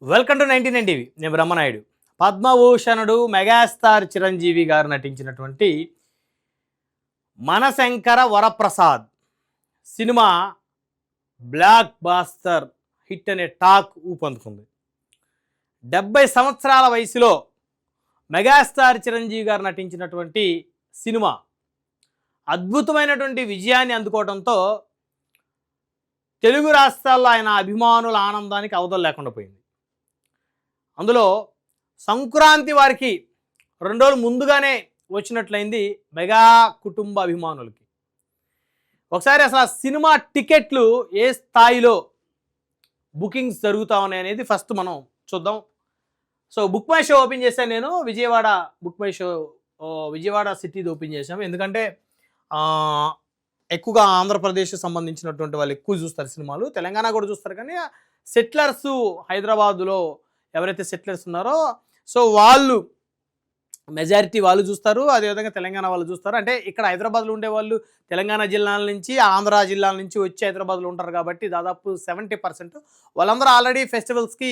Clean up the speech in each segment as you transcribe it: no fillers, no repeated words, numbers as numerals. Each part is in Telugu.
Welcome to 99 TV. నేను బ్రహ్మనాయుడు. పద్మభూషణుడు మెగాస్టార్ చిరంజీవి గారు నటించినటువంటి Manashankara Varaprasad cinema blockbuster hit అనే టాక్ ఊపందుకుంది. 70 సంవత్సరాల వయసులో మెగాస్టార్ చిరంజీవి గారు నటించినటువంటి సినిమా అద్భుతమైనటువంటి విజయాన్ని అందుకోవడంతో తెలుగు రాష్ట్రాల్లో ఆయన అభిమానుల ఆనందానికి అవధులు లేకుండా పోయింది. అందులో సంక్రాంతి వారికి 2 రోజులు ముందుగానే వచ్చినట్లయింది మెగా కుటుంబ అభిమానులకి. ఒకసారి అసలు సినిమా టికెట్లు ఏ స్థాయిలో బుకింగ్స్ జరుగుతా ఉన్నాయి అనేది ఫస్ట్ మనం చూద్దాం. So BookMyShow open చేశాను నేను. Vijayawada BookMyShow Vijayawada సిటీది ఓపెన్ చేశాము. ఎందుకంటే ఎక్కువగా ఆంధ్రప్రదేశ్ సంబంధించినటువంటి వాళ్ళు ఎక్కువ చూస్తారు సినిమాలు. తెలంగాణ కూడా చూస్తారు, కానీ సెటిలర్స్ హైదరాబాదులో ఎవరైతే సెటిలర్స్ ఉన్నారో సో వాళ్ళు మెజారిటీ వాళ్ళు చూస్తారు. అదేవిధంగా తెలంగాణ వాళ్ళు చూస్తారు. అంటే ఇక్కడ హైదరాబాద్లో ఉండే వాళ్ళు తెలంగాణ జిల్లాల నుంచి ఆంధ్ర జిల్లాల నుంచి వచ్చి హైదరాబాద్లో ఉంటారు కాబట్టి దాదాపు 70% వాళ్ళందరూ ఆల్రెడీ ఫెస్టివల్స్కి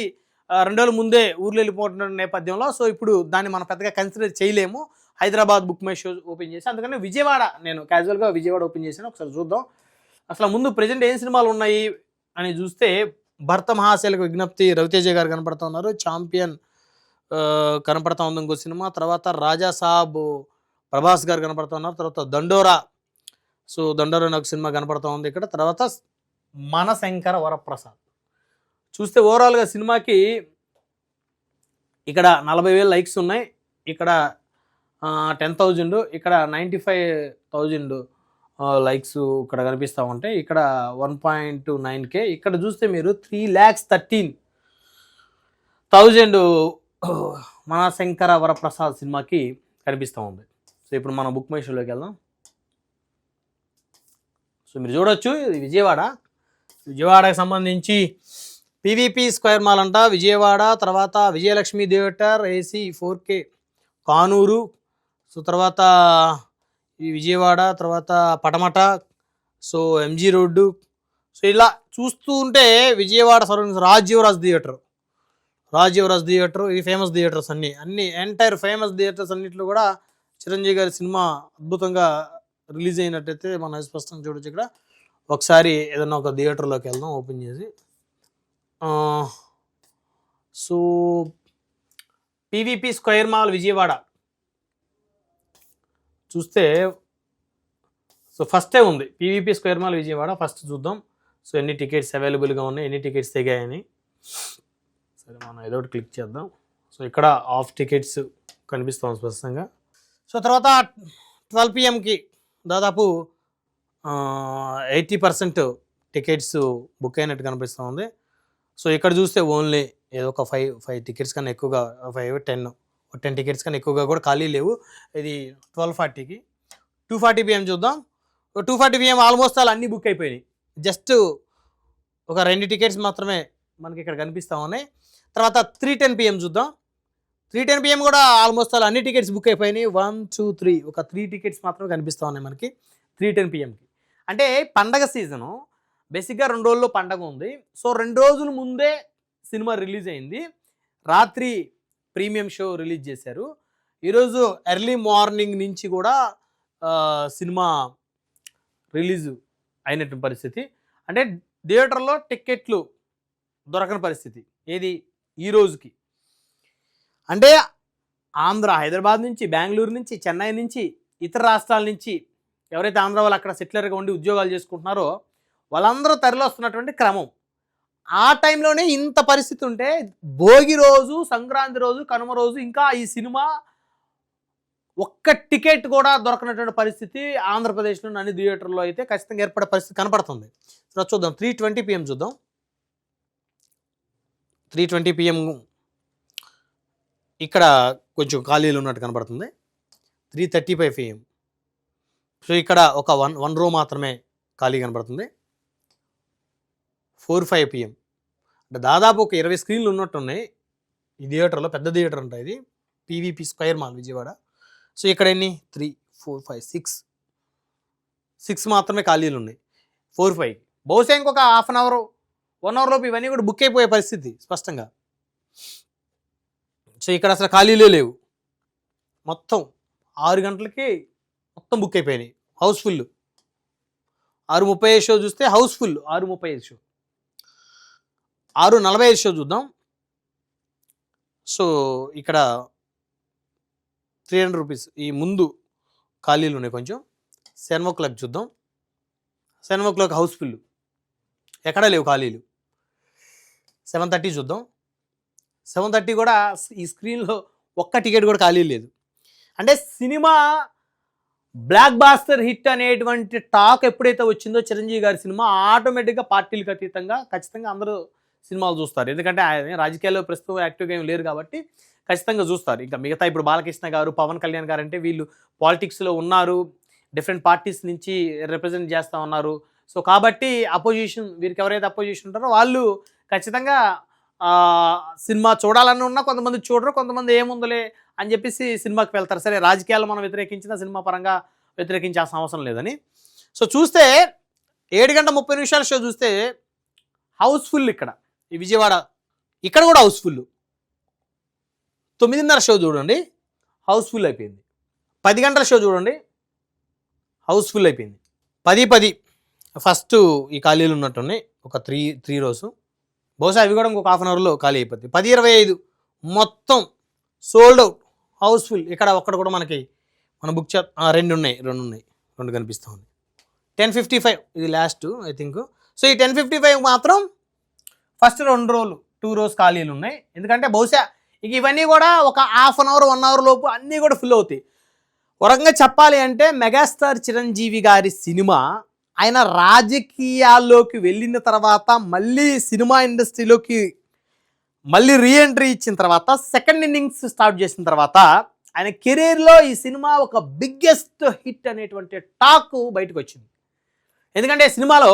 2 రోజుల ముందే ఊర్లు వెళ్ళిపోతున్న నేపథ్యంలో సో ఇప్పుడు దాన్ని మనం పెద్దగా కన్సిడర్ చేయలేము. Hyderabad book my show open చేసి అందుకని విజయవాడ నేను క్యాజువల్గా విజయవాడ ఓపెన్ చేశాను. ఒకసారి చూద్దాం అసలు ముందు ప్రజెంట్ ఏం సినిమాలు ఉన్నాయి అని చూస్తే భర్త మహాశైలకు విజ్ఞప్తి రవితేజ గారు కనపడుతున్నారు. ఛాంపియన్ కనపడతా ఉంది ఇంకో సినిమా. తర్వాత రాజా సాబ్ ప్రభాస్ గారు కనపడుతున్నారు. తర్వాత దండోరా దండోరా నాకు సినిమా కనపడుతూ ఉంది ఇక్కడ. తర్వాత మనశంకర వరప్రసాద్ చూస్తే ఓవరాల్గా సినిమాకి ఇక్కడ 40,000 లైక్స్ ఉన్నాయి, ఇక్కడ 10,000, ఇక్కడ 95,000 లైక్స్ ఇక్కడ కనిపిస్తూ ఉంటాయి. ఇక్కడ 1.9K. ఇక్కడ చూస్తే మీరు 3,13,000 మనశంకర వరప్రసాద్ సినిమాకి కనిపిస్తూ ఉంది. సో ఇప్పుడు మనం బుక్ మై షోలోకి వెళ్దాం. సో మీరు చూడొచ్చు ఇది విజయవాడకి సంబంధించి పీవీపీ స్క్వేర్ మాల్ అంట విజయవాడ. తర్వాత Vijayalakshmi theatre AC 4K Kanuru. So తర్వాత ఈ విజయవాడ, తర్వాత Patamata, so MG road. So ఇలా చూస్తూ ఉంటే విజయవాడ సరౌండింగ్స్ రాజ్యవరాజ్ థియేటర్ ఈ ఫేమస్ థియేటర్స్ అన్ని ఎంటైర్ ఫేమస్ థియేటర్స్ అన్నింటిలో కూడా చిరంజీవి గారి సినిమా అద్భుతంగా రిలీజ్ అయినట్టయితే మనం స్పష్టంగా చూడొచ్చు. ఇక్కడ ఒకసారి ఏదన్నా ఒక థియేటర్లోకి వెళ్దాం ఓపెన్ చేసి. So PVP square mall Vijayawada చూస్తే సో ఫస్టే ఉంది PVP square mall Vijayawada. First చూద్దాం సో ఎన్ని టికెట్స్ అవైలబుల్గా ఉన్నాయి, ఎన్ని టికెట్స్ తెగాయని. సరే మనం ఏదో ఒకటి క్లిక్ చేద్దాం. సో ఇక్కడ ఆఫ్ టికెట్స్ కనిపిస్తాం స్పష్టంగా. సో తర్వాత 12 PM దాదాపు 80% టికెట్స్ బుక్ అయినట్టు కనిపిస్తూ ఉంది. సో ఇక్కడ చూస్తే ఓన్లీ ఏదో ఒక 5 టికెట్స్ కన్నా ఎక్కువగా 10 టికెట్స్ కన్నా ఎక్కువగా కూడా ఖాళీ లేవు. ఇది 12:40కి. 2:40 PM చూద్దాం. 2:40 PM ఆల్మోస్ట్ ఆల్ అన్నీ బుక్ అయిపోయినాయి. జస్ట్ ఒక 2 టికెట్స్ మాత్రమే మనకి ఇక్కడ కనిపిస్తూ ఉన్నాయి. తర్వాత 3:10 PM చూద్దాం. 3:10 PM కూడా ఆల్మోస్ట్ ఆల్ అన్ని టికెట్స్ బుక్ అయిపోయినాయి. 1, 2, 3 ఒక 3 టికెట్స్ మాత్రమే కనిపిస్తూ ఉన్నాయి మనకి 3:10 PMకి. అంటే పండగ సీజను బేసిక్గా 2 రోజుల్లో పండగ ఉంది. సో 2 రోజుల ముందే సినిమా రిలీజ్ అయింది. రాత్రి ప్రీమియం షో రిలీజ్ చేశారు. ఈరోజు ఎర్లీ మార్నింగ్ నుంచి కూడా సినిమా రిలీజ్ అయినటువంటి పరిస్థితి. అంటే థియేటర్లో టికెట్లు దొరకని పరిస్థితి ఏది ఈ రోజుకి. అంటే హైదరాబాద్ నుంచి, బెంగళూరు నుంచి, చెన్నై నుంచి, ఇతర రాష్ట్రాల నుంచి ఎవరైతే ఆంధ్ర వాళ్ళు అక్కడ సెటిలర్గా ఉండి ఉద్యోగాలు చేసుకుంటున్నారో వాళ్ళందరూ తరలిస్తున్నటువంటి క్రమం. ఆ టైంలోనే ఇంత పరిస్థితి ఉంటే భోగి రోజు, సంక్రాంతి రోజు, కనుమ రోజు ఇంకా ఈ సినిమా ఒక్క టికెట్ కూడా దొరకనటువంటి పరిస్థితి ఆంధ్రప్రదేశ్లోని అన్ని థియేటర్లో అయితే ఖచ్చితంగా ఏర్పడే పరిస్థితి కనపడుతుంది. సో చూద్దాం 3:20 PM చూద్దాం. 3:20 PM ఇక్కడ కొంచెం ఖాళీలు ఉన్నట్టు కనపడుతుంది. 3:35 PM. సో ఇక్కడ ఒక వన్ రో మాత్రమే ఖాళీ కనపడుతుంది. 4:05 PM అంటే దాదాపు ఒక 20 స్క్రీన్లు ఉన్నట్టున్నాయి ఈ థియేటర్లో. పెద్ద థియేటర్ ఉంటాయి ఇది PVP square mall Vijayawada. So ఇక్కడ ఎన్ని 3, 4, 5, 6 మాత్రమే ఖాళీలు ఉన్నాయి 4:05. బహుశా ఇంకొక హాఫ్ అన్ అవర్ 1 అవర్ లోపు ఇవన్నీ కూడా బుక్ అయిపోయే పరిస్థితి స్పష్టంగా. సో ఇక్కడ అసలు ఖాళీలే లేవు, మొత్తం 6 గంటలకి మొత్తం బుక్ అయిపోయినాయి, హౌస్ఫుల్. 6:35 షో చూస్తే హౌస్ఫుల్, 6:35 షో. 6:45 షో చూద్దాం. సో ఇక్కడ 300 రూపీస్ ఈ ముందు ఖాళీలు ఉన్నాయి కొంచెం. 7 o'clock చూద్దాం. 7 o'clock హౌస్ఫుల్, ఎక్కడా లేవు ఖాళీలు. 7:30 చూద్దాం. 7:30 కూడా ఈ స్క్రీన్లో ఒక్క టికెట్ కూడా ఖాళీ లేదు. అంటే సినిమా బ్లాక్ బాస్టర్ హిట్ అనేటువంటి టాక్ ఎప్పుడైతే వచ్చిందో చిరంజీవి గారి సినిమా, ఆటోమేటిక్గా పార్టీలకు అతీతంగా ఖచ్చితంగా అందరూ సినిమాలు చూస్తారు. ఎందుకంటే ఆయన రాజకీయాల్లో ప్రస్తుతం యాక్టివ్గా ఏం లేరు కాబట్టి ఖచ్చితంగా చూస్తారు. ఇంకా మిగతా ఇప్పుడు బాలకృష్ణ గారు, పవన్ కళ్యాణ్ గారు అంటే వీళ్ళు పాలిటిక్స్లో ఉన్నారు, డిఫరెంట్ పార్టీస్ నుంచి రిప్రజెంట్ చేస్తూ ఉన్నారు. సో కాబట్టి అపోజిషన్, వీరికి ఎవరైతే అపోజిషన్ ఉంటారో వాళ్ళు ఖచ్చితంగా సినిమా చూడాలని ఉన్నా కొంతమంది చూడరు, కొంతమంది ఏముందలే అని చెప్పేసి సినిమాకి వెళ్తారు. సరే, రాజకీయాలు మనం వ్యతిరేకించినా సినిమా పరంగా వ్యతిరేకించాల్సిన అవసరం లేదని. సో చూస్తే 7:30 షో చూస్తే హౌస్ఫుల్. ఇక్కడ ఈ విజయవాడ ఇక్కడ కూడా హౌస్ఫుల్. 9:30 షో చూడండి, హౌస్ఫుల్ అయిపోయింది. 10 గంటల షో చూడండి, హౌస్ఫుల్ అయిపోయింది. 10:10 ఫస్ట్ ఈ ఖాళీలు ఉన్నట్టున్నాయి, ఒక త్రీ రోస్. బహుశా అవి కూడా ఇంకొక హాఫ్ అన్ అవర్లో ఖాళీ అయిపోతుంది. 10:25 మొత్తం సోల్డ్ అవుట్, హౌస్ఫుల్. ఇక్కడ ఒక్కడ కూడా మనకి మన బుక్ రెండు ఉన్నాయి, రెండు కనిపిస్తూ ఉంది. 10:55 ఇది లాస్ట్ ఐ థింక్. సో ఈ 10:55 మాత్రం ఫస్ట్ 2 రోస్ ఖాళీలు ఉన్నాయి. ఎందుకంటే బహుశా ఇక ఇవన్నీ కూడా ఒక హాఫ్ అన్ అవర్ 1 అవర్ లోపు అన్నీ కూడా ఫుల్ అవుతాయి. ఒక రకంగా చెప్పాలి అంటే మెగాస్టార్ చిరంజీవి గారి సినిమా ఆయన రాజకీయాల్లోకి వెళ్ళిన తర్వాత, మళ్ళీ సినిమా ఇండస్ట్రీలోకి మళ్ళీ రీఎంట్రీ ఇచ్చిన తర్వాత, సెకండ్ ఇన్నింగ్స్ స్టార్ట్ చేసిన తర్వాత ఆయన కెరీర్లో ఈ సినిమా ఒక బిగ్గెస్ట్ హిట్ అనేటువంటి టాక్ బయటకు వచ్చింది. ఎందుకంటే సినిమాలో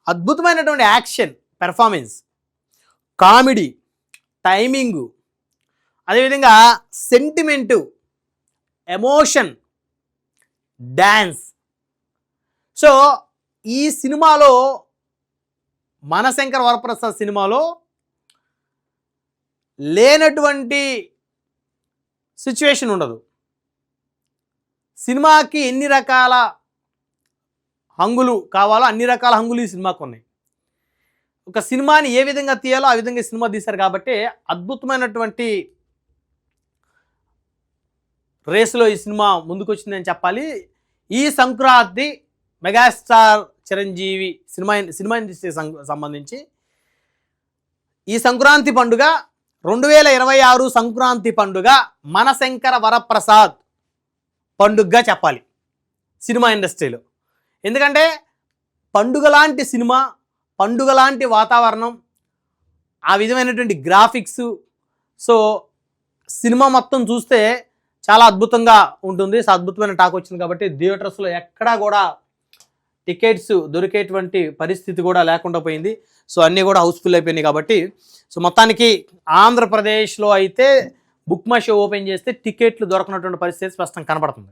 అద్భుతమైనటువంటి యాక్షన్, పెర్ఫార్మెన్స్, కామెడీ, టైమింగు, అదేవిధంగా సెంటిమెంటు, ఎమోషన్, డ్యాన్స్. సో ఈ సినిమాలో మనశంకర్ వరప్రసాద్ సినిమాలో లేనటువంటి సిచ్యువేషన్ ఉండదు. సినిమాకి ఎన్ని రకాల హంగులు కావాలో అన్ని రకాల హంగులు ఈ సినిమాకు ఉన్నాయి. ఒక సినిమాని ఏ విధంగా తీయాలో ఆ విధంగా సినిమా తీశారు కాబట్టి అద్భుతమైనటువంటి రేసులో ఈ సినిమా ముందుకు వచ్చిందని చెప్పాలి. ఈ సంక్రాంతి మెగాస్టార్ చిరంజీవి సినిమా ఇండస్ట్రీకి సంబంధించి ఈ సంక్రాంతి పండుగ 2026 సంక్రాంతి పండుగ మనశంకర వరప్రసాద్ పండుగగా చెప్పాలి సినిమా ఇండస్ట్రీలో. ఎందుకంటే పండుగ లాంటి సినిమా, పండుగ లాంటి వాతావరణం, ఆ విధమైనటువంటి గ్రాఫిక్స్. సో సినిమా మొత్తం చూస్తే చాలా అద్భుతంగా ఉంటుంది. అద్భుతమైన టాక్ వచ్చింది కాబట్టి థియేటర్స్లో ఎక్కడా కూడా టికెట్స్ దొరికేటువంటి పరిస్థితి కూడా లేకుండా పోయింది. సో అన్నీ కూడా హౌస్ఫుల్ అయిపోయినాయి కాబట్టి సో మొత్తానికి ఆంధ్రప్రదేశ్లో అయితే బుక్ మై షో ఓపెన్ చేస్తే టికెట్లు దొరకనటువంటి పరిస్థితి స్పష్టంగా కనపడుతుంది.